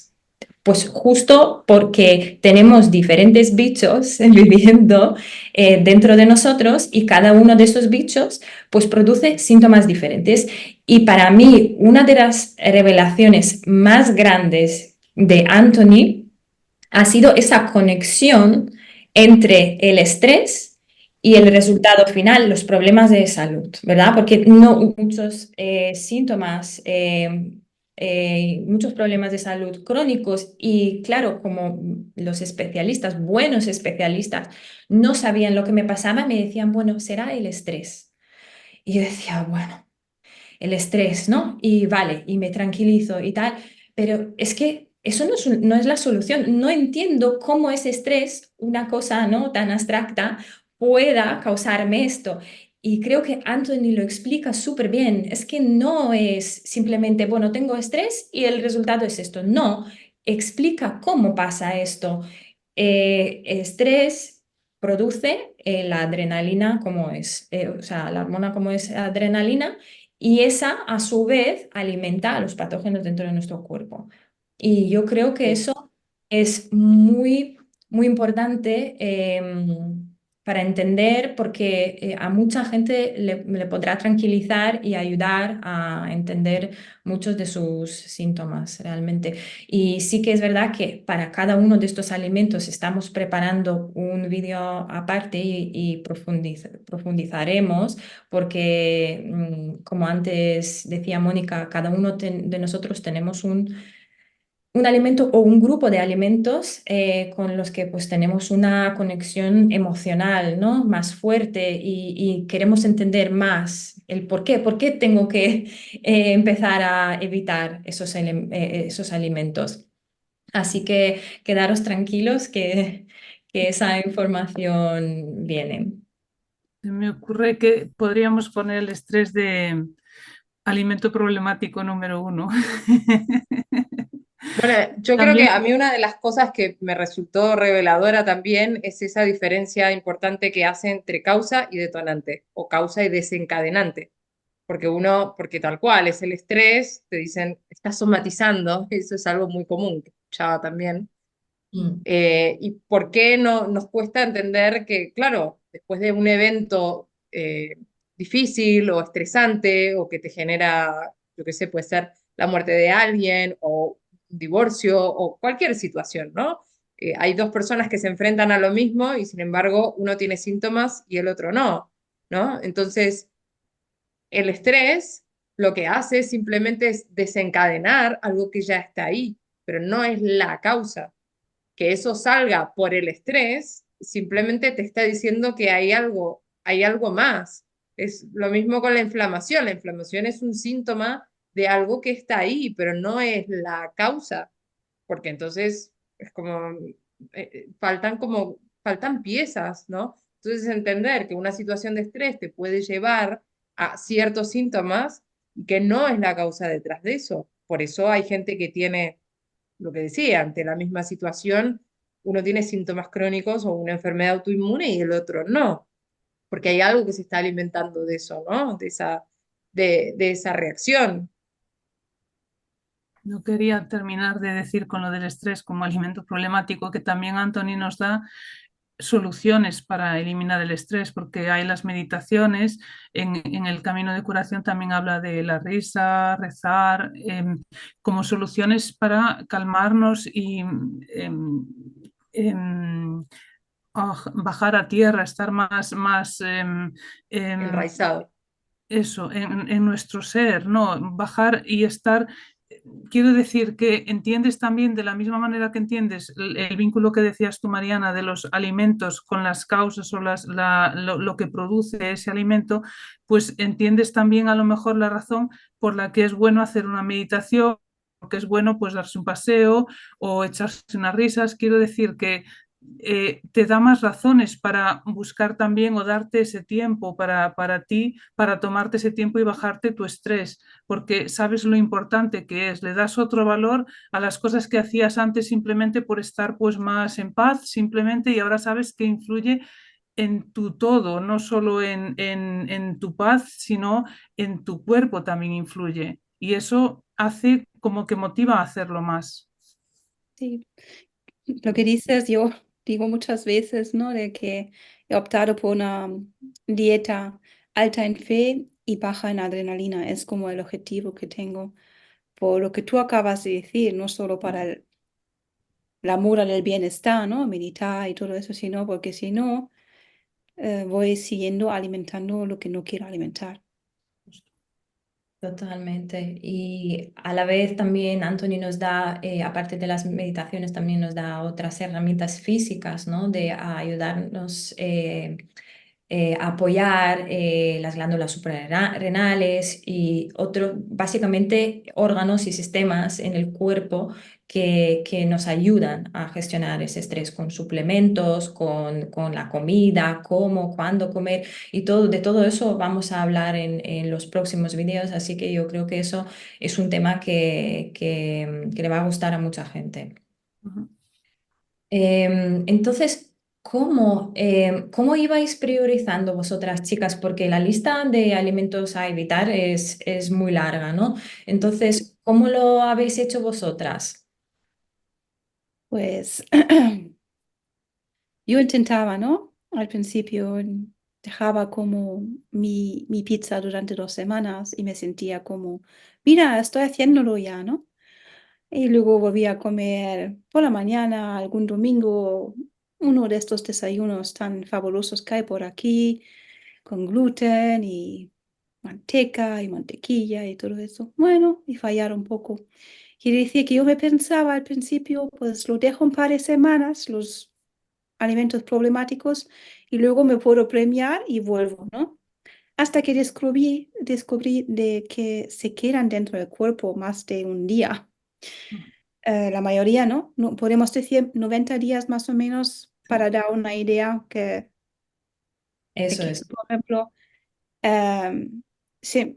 Pues justo porque tenemos diferentes bichos viviendo dentro de nosotros y cada uno de esos bichos pues produce síntomas diferentes. Y para mí una de las revelaciones más grandes de Anthony ha sido esa conexión entre el estrés y el resultado final, los problemas de salud, ¿verdad? Porque no muchos síntomas, muchos problemas de salud crónicos y claro, como los especialistas, buenos especialistas, no sabían lo que me pasaba, me decían, bueno, será el estrés. Y yo decía, bueno, el estrés, ¿no? Y vale, y me tranquilizo y tal, pero es que eso no es la solución. No entiendo cómo ese estrés, una cosa, ¿no?, tan abstracta, pueda causarme esto. Y creo que Anthony lo explica súper bien. Es que no es simplemente, bueno, tengo estrés y el resultado es esto. No, explica cómo pasa esto. Estrés produce la adrenalina como es, o sea, la hormona como es adrenalina, y esa a su vez alimenta a los patógenos dentro de nuestro cuerpo. Y yo creo que Sí. eso es muy, muy importante para entender porque a mucha gente le podrá tranquilizar y ayudar a entender muchos de sus síntomas realmente. Y sí que es verdad que para cada uno de estos alimentos estamos preparando un vídeo aparte y profundizaremos porque, como antes decía Mónica, cada uno de nosotros tenemos un alimento o un grupo de alimentos con los que pues tenemos una conexión emocional, ¿no?, más fuerte y queremos entender más el por qué tengo que empezar a evitar esos alimentos. Así que quedaros tranquilos que esa información viene. Se me ocurre que podríamos poner el estrés de alimento problemático número uno. Bueno, yo creo que También, a mí una de las cosas que me resultó reveladora también es esa diferencia importante que hace entre causa y detonante, o causa y desencadenante. Porque tal cual, es el estrés, te dicen, estás somatizando, eso es algo muy común, que escuchaba también. Mm. ¿Y por qué no nos cuesta entender que, claro, después de un evento difícil o estresante o que te genera, yo qué sé, puede ser la muerte de alguien o un divorcio o cualquier situación, ¿no? Hay dos personas que se enfrentan a lo mismo y sin embargo uno tiene síntomas y el otro no, ¿no? Entonces, el estrés lo que hace simplemente es desencadenar algo que ya está ahí, pero no es la causa. Que eso salga por el estrés, simplemente te está diciendo que hay algo más. Es lo mismo con la inflamación. La inflamación es un síntoma de algo que está ahí, pero no es la causa, porque entonces es faltan piezas, ¿no? Entonces entender que una situación de estrés te puede llevar a ciertos síntomas y que no es la causa detrás de eso. Por eso hay gente que tiene lo que decía, ante la misma situación, uno tiene síntomas crónicos o una enfermedad autoinmune y el otro no, porque hay algo que se está alimentando de eso, ¿no? De esa reacción. No quería terminar de decir con lo del estrés como alimento problemático, que también Anthony nos da soluciones para eliminar el estrés, porque hay las meditaciones, en el camino de curación también habla de la risa, rezar, como soluciones para calmarnos y bajar a tierra, estar más Enraizado. eso, en nuestro ser, ¿no? Bajar y estar. Quiero decir que entiendes también, de la misma manera que entiendes el vínculo que decías tú, Mariana, de los alimentos con las causas o lo que produce ese alimento, pues entiendes también a lo mejor la razón por la que es bueno hacer una meditación, que es bueno pues darse un paseo o echarse unas risas. Quiero decir que te da más razones para buscar también o darte ese tiempo para ti, para tomarte ese tiempo y bajarte tu estrés, porque sabes lo importante que es, le das otro valor a las cosas que hacías antes simplemente por estar pues más en paz, simplemente, y ahora sabes que influye en tu todo, no solo en tu paz, sino en tu cuerpo también influye. Y eso hace como que motiva a hacerlo más. Sí, lo que dices, yo digo muchas veces, ¿no? De que he optado por una dieta alta en fe y baja en adrenalina. Es como el objetivo que tengo. Por lo que tú acabas de decir, no solo para la mura del bienestar, ¿no? Meditar y todo eso, sino porque si no, voy siguiendo alimentando lo que no quiero alimentar. Totalmente. Y a la vez también Anthony nos da, aparte de las meditaciones, también nos da otras herramientas físicas, ¿no? De ayudarnos a apoyar las glándulas suprarrenales y otros, básicamente, órganos y sistemas en el cuerpo que nos ayudan a gestionar ese estrés con suplementos, con la comida, cómo, cuándo comer y todo, de todo eso vamos a hablar en los próximos videos, así que yo creo que eso es un tema que le va a gustar a mucha gente. Ujú. Entonces, ¿cómo ibais priorizando vosotras, chicas? Porque la lista de alimentos a evitar es muy larga, ¿no? Entonces, ¿cómo lo habéis hecho vosotras? Pues yo intentaba, ¿no? Al principio dejaba como mi pizza durante 2 semanas y me sentía como, mira, estoy haciéndolo ya, ¿no? Y luego volví a comer por la mañana, algún domingo, uno de estos desayunos tan fabulosos que hay por aquí, con gluten y manteca y mantequilla y todo eso. Bueno, y fallar un poco. Quiere decir que yo me pensaba al principio, pues lo dejo un par de semanas, los alimentos problemáticos, y luego me puedo premiar y vuelvo, ¿no? Hasta que descubrí de que se quedan dentro del cuerpo más de un día. La mayoría, ¿no? No podemos decir 90 días más o menos para dar una idea de Eso que, es. por ejemplo, se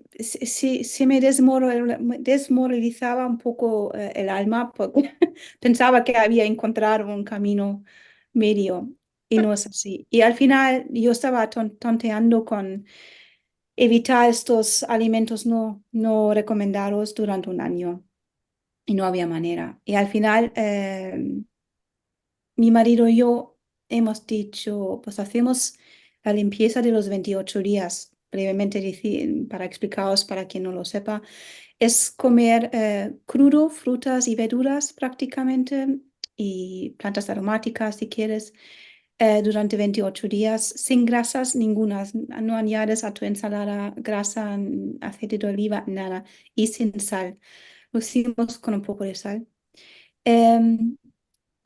me desmoralizaba un poco el alma porque pensaba que había encontrado un camino medio y no es así. Y al final yo estaba tonteando con evitar estos alimentos no recomendados durante un año y no había manera. Y al final mi marido y yo hemos dicho, pues hacemos la limpieza de los 28 días. Brevemente decir, para explicaros, para quien no lo sepa, es comer crudo, frutas y verduras prácticamente, y plantas aromáticas si quieres, durante 28 días, sin grasas ninguna. No añades a tu ensalada grasa, aceite de oliva, nada, y sin sal. Lo hicimos con un poco de sal. Em,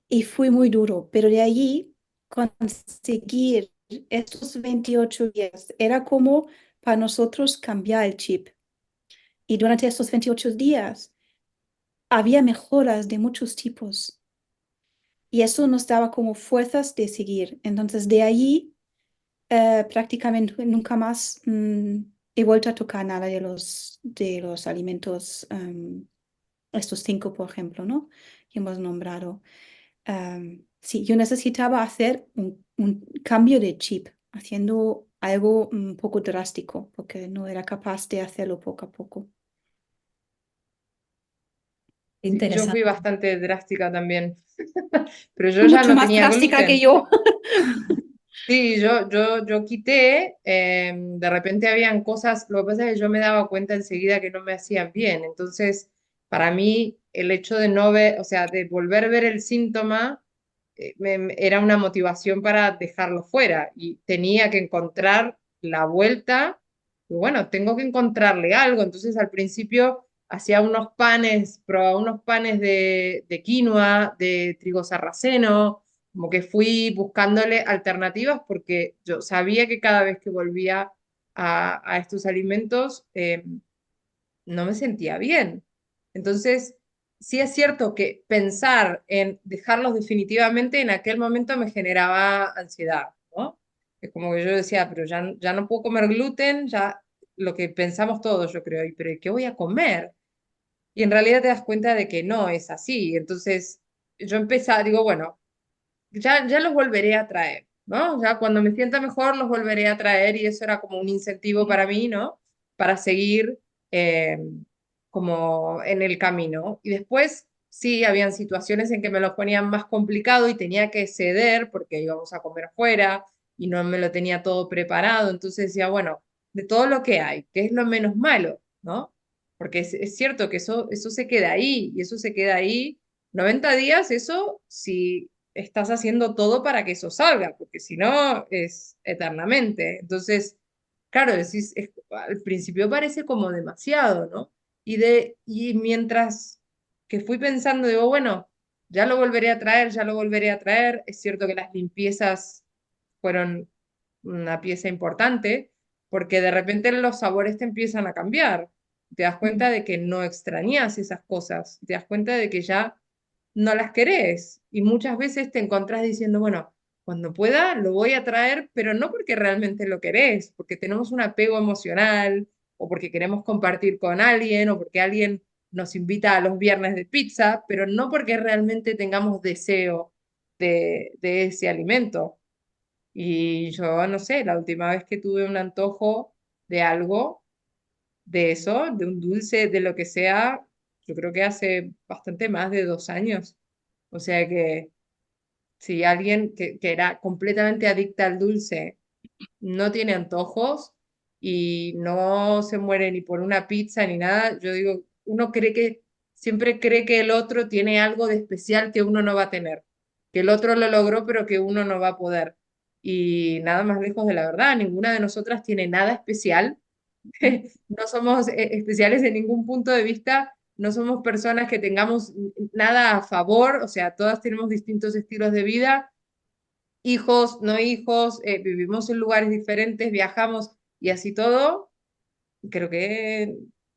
y fue muy duro, pero de allí conseguir estos 28 días era como para nosotros cambiar el chip. Y durante estos 28 días había mejoras de muchos tipos y eso nos daba como fuerzas de seguir. Entonces de allí prácticamente nunca más he vuelto a tocar nada de los alimentos, estos 5, por ejemplo, ¿no? Que hemos nombrado. Sí, yo necesitaba hacer un cambio de chip, haciendo algo un poco drástico, porque no era capaz de hacerlo poco a poco. Sí, yo fui Interesante. bastante drástica también, pero yo ya Mucho no más tenía drástica que gluten. yo. Sí, yo quité, de repente habían cosas, lo que pasa es que yo me daba cuenta enseguida que no me hacían bien, entonces para mí el hecho de no ver, o sea, de volver a ver el síntoma, era una motivación para dejarlo fuera y tenía que encontrar la vuelta, y bueno, tengo que encontrarle algo, entonces al principio hacía unos panes, probaba unos panes de quinoa, de trigo sarraceno, como que fui buscándole alternativas porque yo sabía que cada vez que volvía a estos alimentos no me sentía bien. Entonces, sí es cierto que pensar en dejarlos definitivamente en aquel momento me generaba ansiedad, ¿no? Es como que yo decía, pero ya no puedo comer gluten, ya lo que pensamos todos, yo creo, pero ¿qué voy a comer? Y en realidad te das cuenta de que no es así. Entonces, yo empecé, digo, bueno, ya los volveré a traer, ¿no? Ya cuando me sienta mejor los volveré a traer y eso era como un incentivo para mí, ¿no? Para seguir eh, como en el camino. Y después sí, habían situaciones en que me lo ponían más complicado y tenía que ceder porque íbamos a comer afuera y no me lo tenía todo preparado. Entonces decía, bueno, de todo lo que hay, ¿qué es lo menos malo, ¿no? Porque es cierto que eso se queda ahí y eso se queda ahí 90 días, eso si estás haciendo todo para que eso salga, porque si no es eternamente. Entonces, claro, decís, al principio parece como demasiado, ¿no? Y mientras que fui pensando, digo, bueno, ya lo volveré a traer, ya lo volveré a traer. Es cierto que las limpiezas fueron una pieza importante, porque de repente los sabores te empiezan a cambiar. Te das cuenta de que no extrañas esas cosas, te das cuenta de que ya no las querés. Y muchas veces te encontrás diciendo, bueno, cuando pueda lo voy a traer, pero no porque realmente lo querés, porque tenemos un apego emocional, o porque queremos compartir con alguien, o porque alguien nos invita a los viernes de pizza, pero no porque realmente tengamos deseo de ese alimento. Y yo, no sé, la última vez que tuve un antojo de algo, de eso, de un dulce, de lo que sea, yo creo que hace bastante más de 2 años. O sea que si alguien que era completamente adicta al dulce no tiene antojos y no se muere ni por una pizza ni nada, yo digo, uno cree que, siempre cree que el otro tiene algo de especial que uno no va a tener, que el otro lo logró pero que uno no va a poder. Y nada más lejos de la verdad, ninguna de nosotras tiene nada especial. No somos especiales en ningún punto de vista, no somos personas que tengamos nada a favor, o sea, todas tenemos distintos estilos de vida, hijos, no hijos, vivimos en lugares diferentes, viajamos y así todo. Creo que,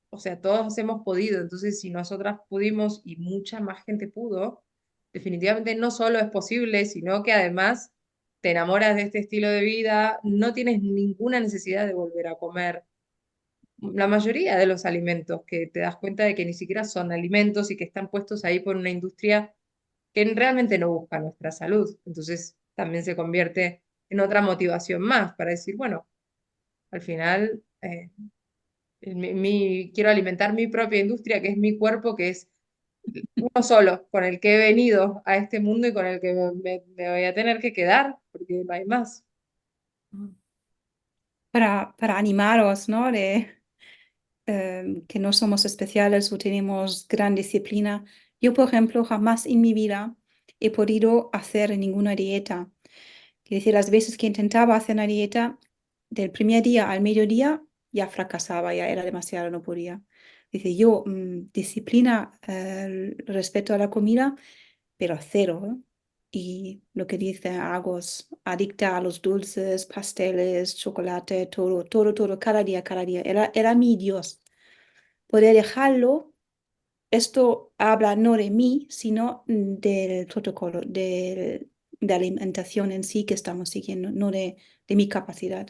o sea, todos hemos podido, entonces si nosotras pudimos y mucha más gente pudo, definitivamente no solo es posible, sino que además te enamoras de este estilo de vida, no tienes ninguna necesidad de volver a comer la mayoría de los alimentos, que te das cuenta de que ni siquiera son alimentos y que están puestos ahí por una industria que realmente no busca nuestra salud. Entonces también se convierte en otra motivación más para decir, bueno, al final quiero alimentar mi propia industria, que es mi cuerpo, que es uno solo, con el que he venido a este mundo y con el que me voy a tener que quedar, porque no hay más. Para animaros, ¿no? De que no somos especiales o tenemos gran disciplina. Yo, por ejemplo, jamás en mi vida he podido hacer ninguna dieta. Quiere decir, las veces que intentaba hacer una dieta, del primer día al mediodía ya fracasaba, ya era demasiado, no podía. Dice, yo, disciplina respecto a la comida, pero cero, ¿eh? Y lo que dice, hago adicta a los dulces, pasteles, chocolate, todo, todo, todo, cada día, cada día. Era mi Dios. Poder dejarlo, esto habla no de mí, sino del protocolo, de alimentación en sí que estamos siguiendo, no de mi capacidad.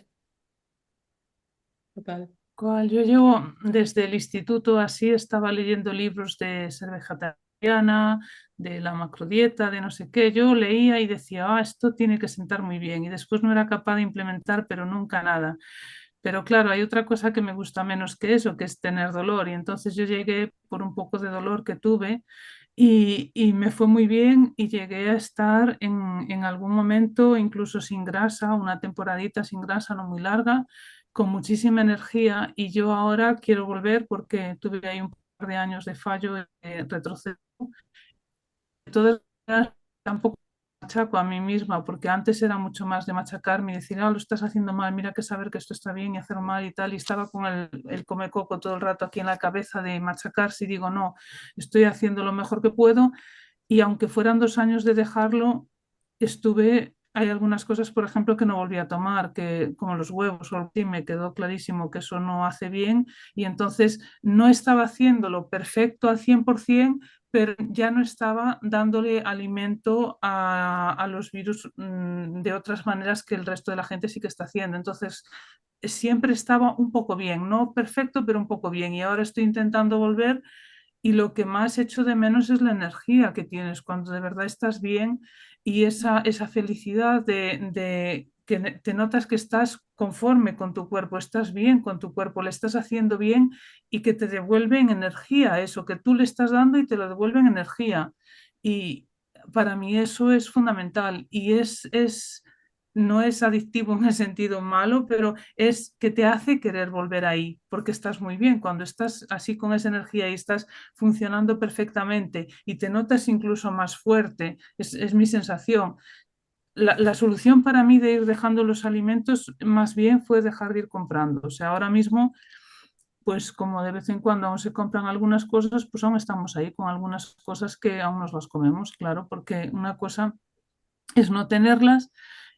Total. Yo llevo desde el instituto así, estaba leyendo libros de ser vegetariana, de la macrodieta, de no sé qué. Yo leía y decía, esto tiene que sentar muy bien. Y después no era capaz de implementar, pero nunca nada. Pero claro, hay otra cosa que me gusta menos que eso, que es tener dolor. Y entonces yo llegué por un poco de dolor que tuve y me fue muy bien y llegué a estar en algún momento incluso sin grasa, una temporadita sin grasa, no muy larga, con muchísima energía. Y yo ahora quiero volver porque tuve ahí un par de años de fallo, retroceso. Todas maneras, tampoco me machaco a mí misma, porque antes era mucho más de machacarme y decir, ah, lo estás haciendo mal, mira que saber que esto está bien y hacerlo mal y tal, y estaba con el come coco todo el rato aquí en la cabeza de machacarse y digo, no, estoy haciendo lo mejor que puedo y aunque fueran 2 años de dejarlo, hay algunas cosas, por ejemplo, que no volví a tomar, que como los huevos o algo así, me quedó clarísimo que eso no hace bien y entonces no estaba haciéndolo perfecto al 100%, pero ya no estaba dándole alimento a los virus de otras maneras que el resto de la gente sí que está haciendo. Entonces, siempre estaba un poco bien, no perfecto, pero un poco bien. Y ahora estoy intentando volver y lo que más echo de menos es la energía que tienes cuando de verdad estás bien y esa felicidad de que te notas que estás conforme con tu cuerpo, estás bien con tu cuerpo, le estás haciendo bien y que te devuelven energía, eso que tú le estás dando y te lo devuelven energía. Y para mí eso es fundamental y no es adictivo en el sentido malo, pero es que te hace querer volver ahí, porque estás muy bien. Cuando estás así con esa energía y estás funcionando perfectamente y te notas incluso más fuerte, es mi sensación. La solución para mí de ir dejando los alimentos más bien fue dejar de ir comprando. O sea, ahora mismo, pues como de vez en cuando aún se compran algunas cosas, pues aún estamos ahí con algunas cosas que aún nos las comemos, claro, porque una cosa es no tenerlas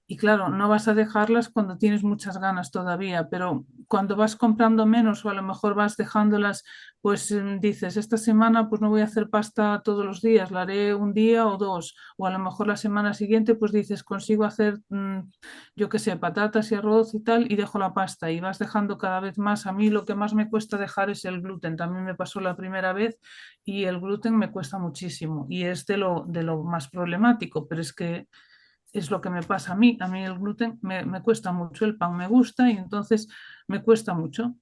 y claro, no vas a dejarlas cuando tienes muchas ganas todavía, pero cuando vas comprando menos o a lo mejor vas dejándolas, pues dices, esta semana pues no voy a hacer pasta todos los días, la haré un día o dos, o a lo mejor la semana siguiente pues dices, consigo hacer, yo qué sé, patatas y arroz y tal, y dejo la pasta y vas dejando cada vez más. A mí lo que más me cuesta dejar es el gluten, también me pasó la primera vez y el gluten me cuesta muchísimo y es de lo más problemático, pero es que es lo que me pasa a mí. A mí el gluten me cuesta mucho, el pan me gusta y entonces me cuesta mucho.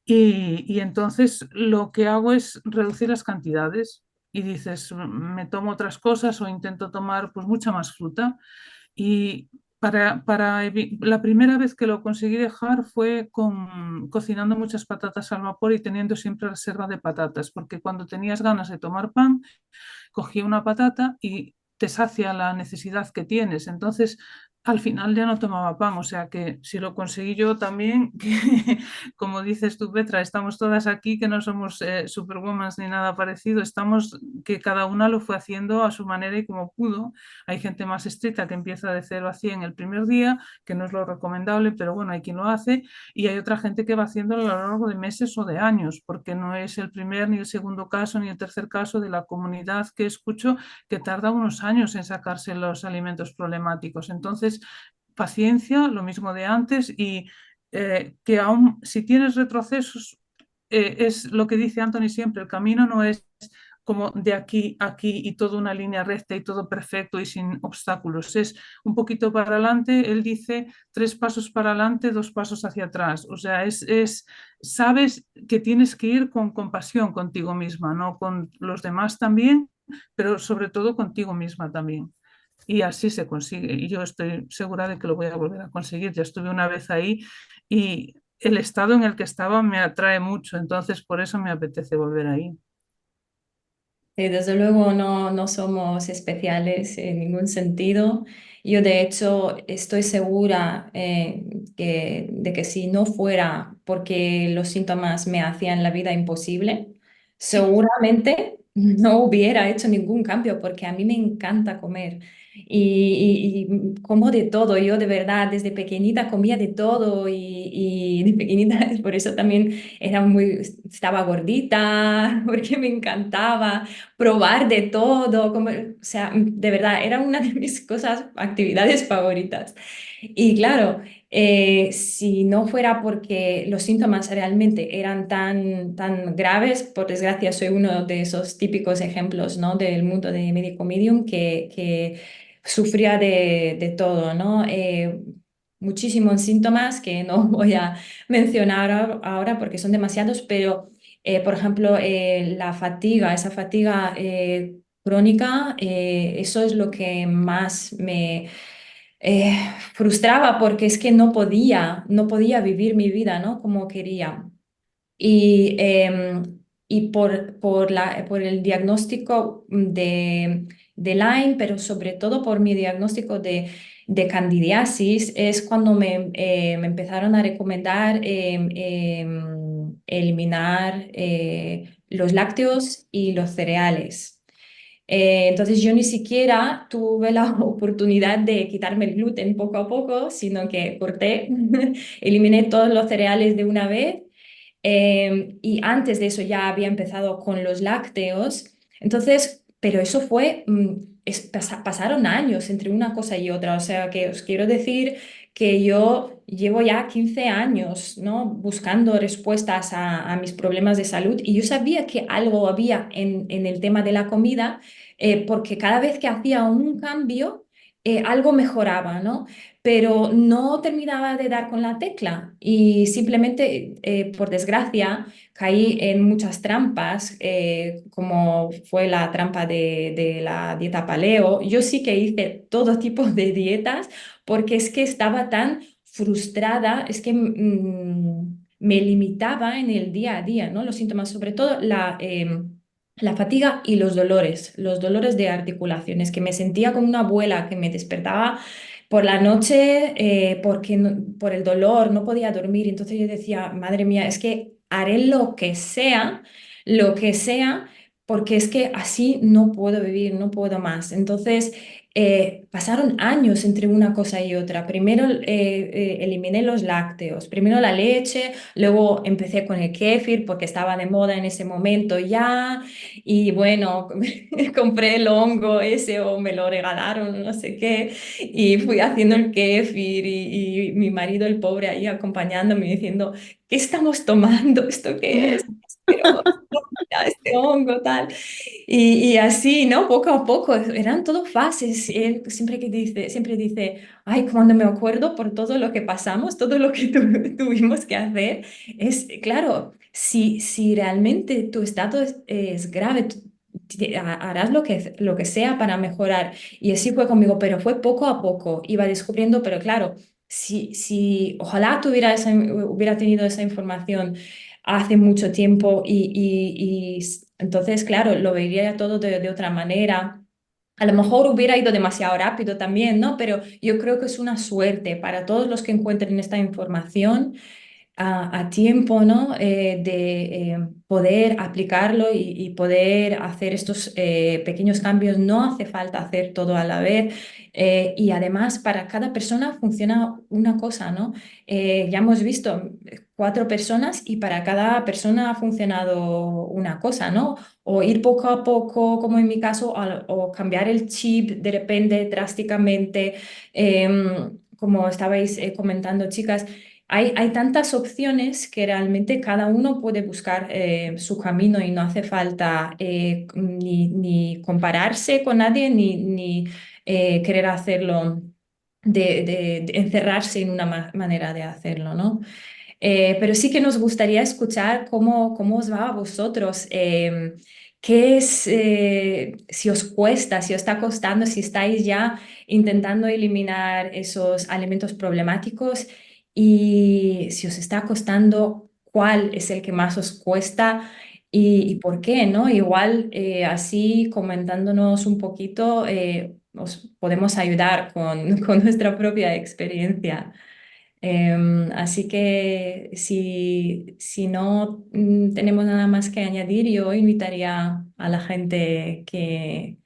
Y entonces lo que hago es reducir las cantidades y dices, me tomo otras cosas o intento tomar pues mucha más fruta. Y la primera vez que lo conseguí dejar fue cocinando muchas patatas al vapor y teniendo siempre reserva de patatas, porque cuando tenías ganas de tomar pan, cogía una patata y te sacia la necesidad que tienes. Entonces, al final ya no tomaba pan, o sea que si lo conseguí yo también, que, como dices tú, Petra, estamos todas aquí que no somos superwoman ni nada parecido, estamos que cada una lo fue haciendo a su manera y como pudo. Hay gente más estricta que empieza de 0 a 100 el primer día, que no es lo recomendable, pero bueno, hay quien lo hace, y hay otra gente que va haciéndolo a lo largo de meses o de años, porque no es el primer, ni el segundo caso, ni el tercer caso de la comunidad que escucho que tarda unos años en sacarse los alimentos problemáticos. Entonces, paciencia, lo mismo de antes, y que aún si tienes retrocesos, es lo que dice Anthony siempre, el camino no es como de aquí a aquí y toda una línea recta y todo perfecto y sin obstáculos. Es un poquito para adelante, él dice 3 pasos para adelante, 2 pasos hacia atrás. O sea, sabes que tienes que ir con compasión contigo misma, no con los demás también, pero sobre todo contigo misma también. Y así se consigue. Y yo estoy segura de que lo voy a volver a conseguir. Ya estuve una vez ahí y el estado en el que estaba me atrae mucho, entonces por eso me apetece volver ahí. Desde luego no somos especiales en ningún sentido. Yo de hecho estoy segura de que si no fuera porque los síntomas me hacían la vida imposible, seguramente no hubiera hecho ningún cambio porque a mí me encanta comer y como de todo. Yo de verdad desde pequeñita comía de todo y de pequeñita por eso también estaba gordita porque me encantaba probar de todo, o sea, de verdad, era una de mis actividades favoritas. Y claro, si no fuera porque los síntomas realmente eran tan graves, por desgracia soy uno de esos típicos ejemplos, ¿no? Del mundo de médico medium que sufría de todo, ¿no? muchísimos síntomas que no voy a mencionar ahora porque son demasiados, pero por ejemplo, la fatiga, esa fatiga crónica, eso es lo que más me eh, frustraba porque es que no podía vivir mi vida, ¿no? Como quería. Y, por el diagnóstico de Lyme, pero sobre todo por mi diagnóstico de candidiasis, es cuando me empezaron a recomendar eliminar los lácteos y los cereales. Entonces yo ni siquiera tuve la oportunidad de quitarme el gluten poco a poco, sino que corté, eliminé todos los cereales de una vez. Y antes de eso ya había empezado con los lácteos. Entonces, pero eso fue, pasaron años entre una cosa y otra. O sea, que os quiero decir que yo llevo ya 15 años, ¿no? Buscando respuestas a mis problemas de salud y yo sabía que algo había en el tema de la comida, porque cada vez que hacía un cambio, algo mejoraba, ¿no? Pero no terminaba de dar con la tecla y simplemente, por desgracia, caí en muchas trampas, como fue la trampa de la dieta paleo. Yo sí que hice todo tipo de dietas porque es que estaba tan frustrada, es que me limitaba en el día a día, ¿no? Los síntomas, sobre todo la fatiga y los dolores de articulaciones, que me sentía como una abuela que me despertaba por la noche, porque por el dolor no podía dormir. Entonces yo decía, madre mía, es que haré lo que sea, porque es que así no puedo vivir, no puedo más. Entonces pasaron años entre una cosa y otra. Primero eliminé los lácteos, primero la leche, luego empecé con el kéfir porque estaba de moda en ese momento ya. Y bueno, compré el hongo ese o me lo regalaron, no sé qué. Y fui haciendo el kéfir y mi marido, el pobre, ahí acompañándome diciendo, ¿qué estamos tomando? ¿Esto qué es? Pero este hongo, tal. Y así, ¿no? Poco a poco, eran todo fases. Él siempre dice, ay, cuando me acuerdo por todo lo que pasamos, todo lo que tuvimos que hacer, es claro, si realmente tu estado es grave, harás lo que sea para mejorar. Y así fue conmigo, pero fue poco a poco, iba descubriendo, pero claro, si ojalá hubiera tenido esa información hace mucho tiempo entonces, claro, lo vería todo de otra manera. A lo mejor hubiera ido demasiado rápido también, ¿no? Pero yo creo que es una suerte para todos los que encuentren esta información a tiempo, ¿no? De poder aplicarlo y poder hacer estos pequeños cambios. No hace falta hacer todo a la vez. Y además, para cada persona funciona una cosa, ¿no? Ya hemos visto 4 personas y para cada persona ha funcionado una cosa, ¿no? O ir poco a poco, como en mi caso, o cambiar el chip de repente drásticamente, como estabais comentando, chicas. Hay tantas opciones que realmente cada uno puede buscar su camino y no hace falta ni compararse con nadie ni querer hacerlo, de encerrarse en una manera de hacerlo, ¿no? Pero sí que nos gustaría escuchar cómo os va a vosotros. ¿Qué es, si os cuesta, si os está costando, si estáis ya intentando eliminar esos alimentos problemáticos y si os está costando, cuál es el que más os cuesta y por qué, ¿no? Igual así comentándonos un poquito, os podemos ayudar con nuestra propia experiencia. Así que si no tenemos nada más que añadir, yo invitaría a la gente que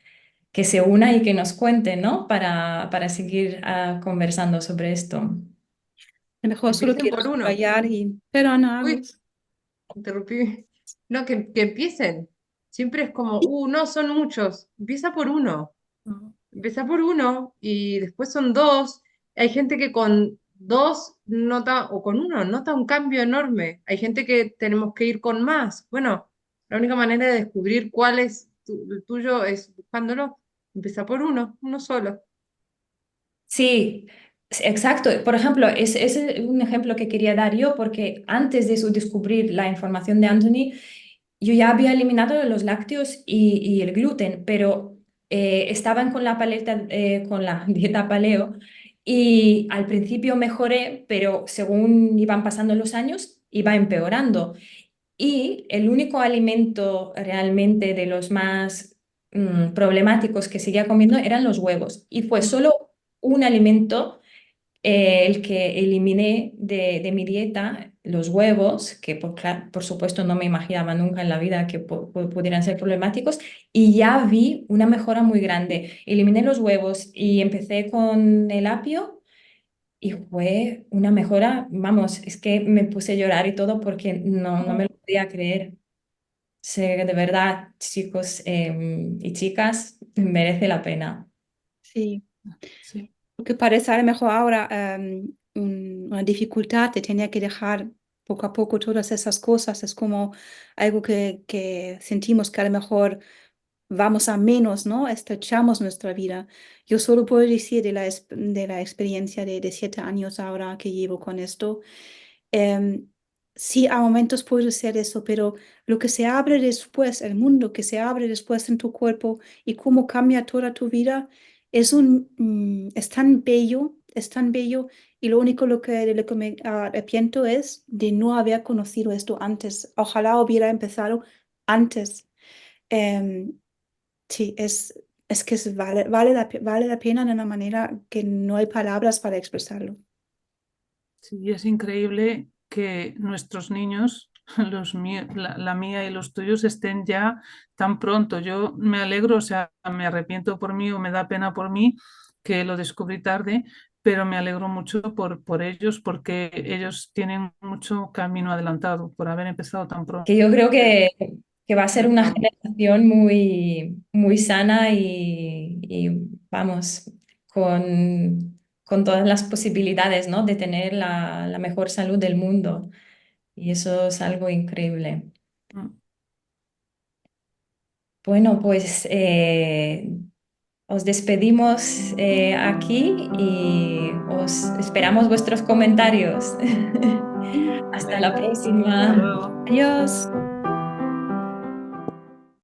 se una y que nos cuente, ¿no? Para seguir conversando sobre esto. A lo mejor solo Empiecen quiero por uno. subrayar y, pero Ana, algo. Uy, interrumpí. No, que empiecen. Siempre es como, no, son muchos. Empieza por uno. Empieza por uno y después son dos. Hay gente que con dos nota, o con uno, nota un cambio enorme. Hay gente que tenemos que ir con más. Bueno, la única manera de descubrir cuál es el tuyo es buscándolo. Empieza por uno solo. Sí, Exacto, por ejemplo, ese es un ejemplo que quería dar yo, porque antes de descubrir la información de Anthony, yo ya había eliminado los lácteos y el gluten, pero estaban con la paleta, con la dieta paleo, y al principio mejoré, pero según iban pasando los años, iba empeorando. Y el único alimento realmente de los más problemáticos que seguía comiendo eran los huevos. Y fue solo un alimento el que eliminé de mi dieta, los huevos, que por supuesto no me imaginaba nunca en la vida que pudieran ser problemáticos, y ya vi una mejora muy grande. Eliminé los huevos y empecé con el apio y fue una mejora, vamos, es que me puse a llorar y todo porque no me lo podía creer. Sé que de verdad, chicos y chicas, merece la pena. Sí. Sí. Porque parece a lo mejor ahora una dificultad de tener que dejar poco a poco todas esas cosas. Es como algo que sentimos que a lo mejor vamos a menos, ¿no? Estrechamos nuestra vida. Yo solo puedo decir de la experiencia de 7 años ahora que llevo con esto. em, sí, a momentos puede ser eso, pero lo que se abre después, el mundo que se abre después en tu cuerpo y cómo cambia toda tu vida, es tan bello, y lo único de lo que me arrepiento es de no haber conocido esto antes. Ojalá hubiera empezado antes. Em, Sí, es que vale la pena de una manera que no hay palabras para expresarlo. Sí, es increíble que nuestros niños, la mía y los tuyos, estén ya tan pronto. Yo me alegro, o sea, me arrepiento por mí o me da pena por mí que lo descubrí tarde, pero me alegro mucho por ellos porque ellos tienen mucho camino adelantado por haber empezado tan pronto. Que yo creo que va a ser una generación muy sana y, vamos, con todas las posibilidades, ¿no? De tener la mejor salud del mundo. Y eso es algo increíble. Mm. Bueno, pues os despedimos aquí y os esperamos vuestros comentarios. Sí. Hasta la Venga, hasta próxima. luego. Adiós.